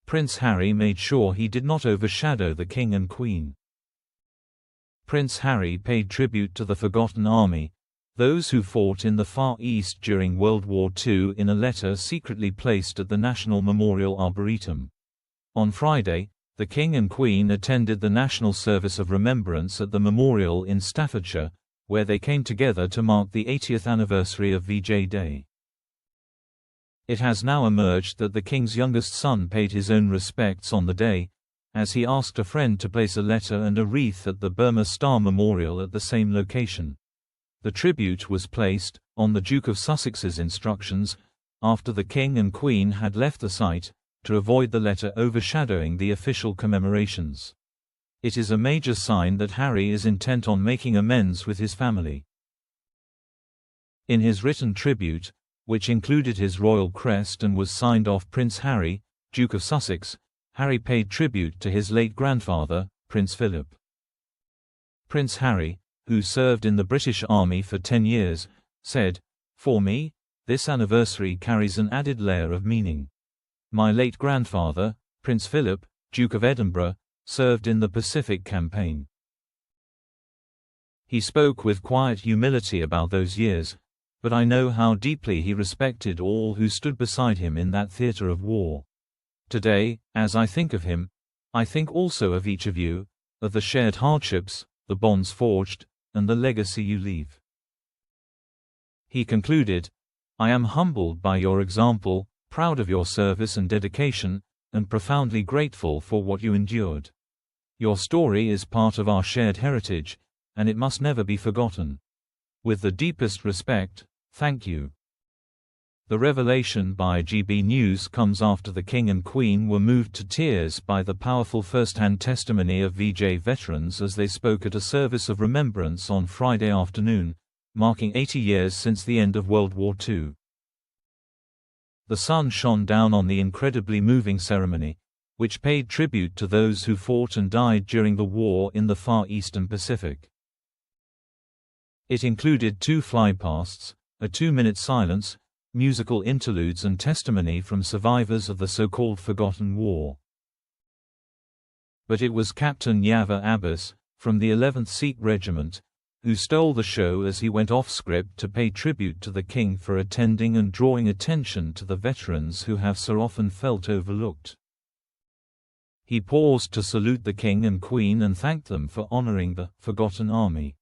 Prince Harry made sure he did not overshadow the King and Queen. Prince Harry paid tribute to the Forgotten Army, those who fought in the Far East during World War II, in a letter secretly placed at the National Memorial Arboretum. On Friday, the King and Queen attended the National Service of Remembrance at the memorial in Staffordshire, where they came together to mark the 80th anniversary of VJ Day. It has now emerged that the King's youngest son paid his own respects on the day, as he asked a friend to place a letter and a wreath at the Burma Star Memorial at the same location. The tribute was placed, on the Duke of Sussex's instructions, after the King and Queen had left the site, to avoid the letter overshadowing the official commemorations. It is a major sign that Harry is intent on making amends with his family. In his written tribute, which included his royal crest and was signed off Prince Harry, Duke of Sussex, Harry paid tribute to his late grandfather, Prince Philip. Prince Harry, who served in the British Army for 10 years, said, "For me, this anniversary carries an added layer of meaning. My late grandfather, Prince Philip, Duke of Edinburgh, served in the Pacific Campaign." He spoke with quiet humility about those years, but I know how deeply he respected all who stood beside him in that theater of war. Today, as I think of him, I think also of each of you, of the shared hardships, the bonds forged, and the legacy you leave. He concluded, "I am humbled by your example, proud of your service and dedication, and profoundly grateful for what you endured. Your story is part of our shared heritage, and it must never be forgotten. With the deepest respect, thank you." The revelation by GB News comes after the King and Queen were moved to tears by the powerful first-hand testimony of VJ veterans as they spoke at a service of remembrance on Friday afternoon, marking 80 years since the end of World War II. The sun shone down on the incredibly moving ceremony, which paid tribute to those who fought and died during the war in the Far Eastern Pacific. It included 2 flypasts, a 2-minute silence, musical interludes and testimony from survivors of the so-called Forgotten War. But it was Captain Yava Abbas, from the 11th Sikh Regiment, who stole the show as he went off-script to pay tribute to the King for attending and drawing attention to the veterans who have so often felt overlooked. He paused to salute the King and Queen and thanked them for honoring the Forgotten Army.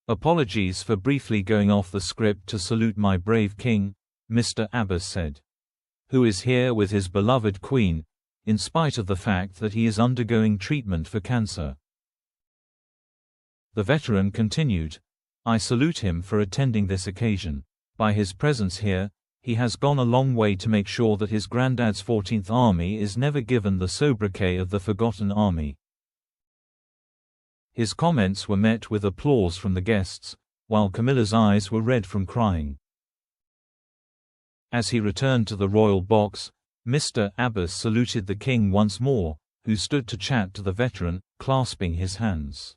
"Apologies for briefly going off the script to salute my brave King," Mr. Abbas said, "who is here with his beloved Queen, in spite of the fact that he is undergoing treatment for cancer." The veteran continued, "I salute him for attending this occasion. By his presence here, he has gone a long way to make sure that his granddad's 14th Army is never given the sobriquet of the Forgotten Army." His comments were met with applause from the guests, while Camilla's eyes were red from crying. As he returned to the royal box, Mr. Abbas saluted the King once more, who stood to chat to the veteran, clasping his hands.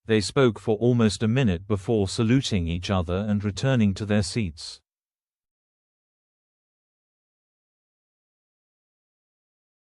They spoke for almost a minute before saluting each other and returning to their seats.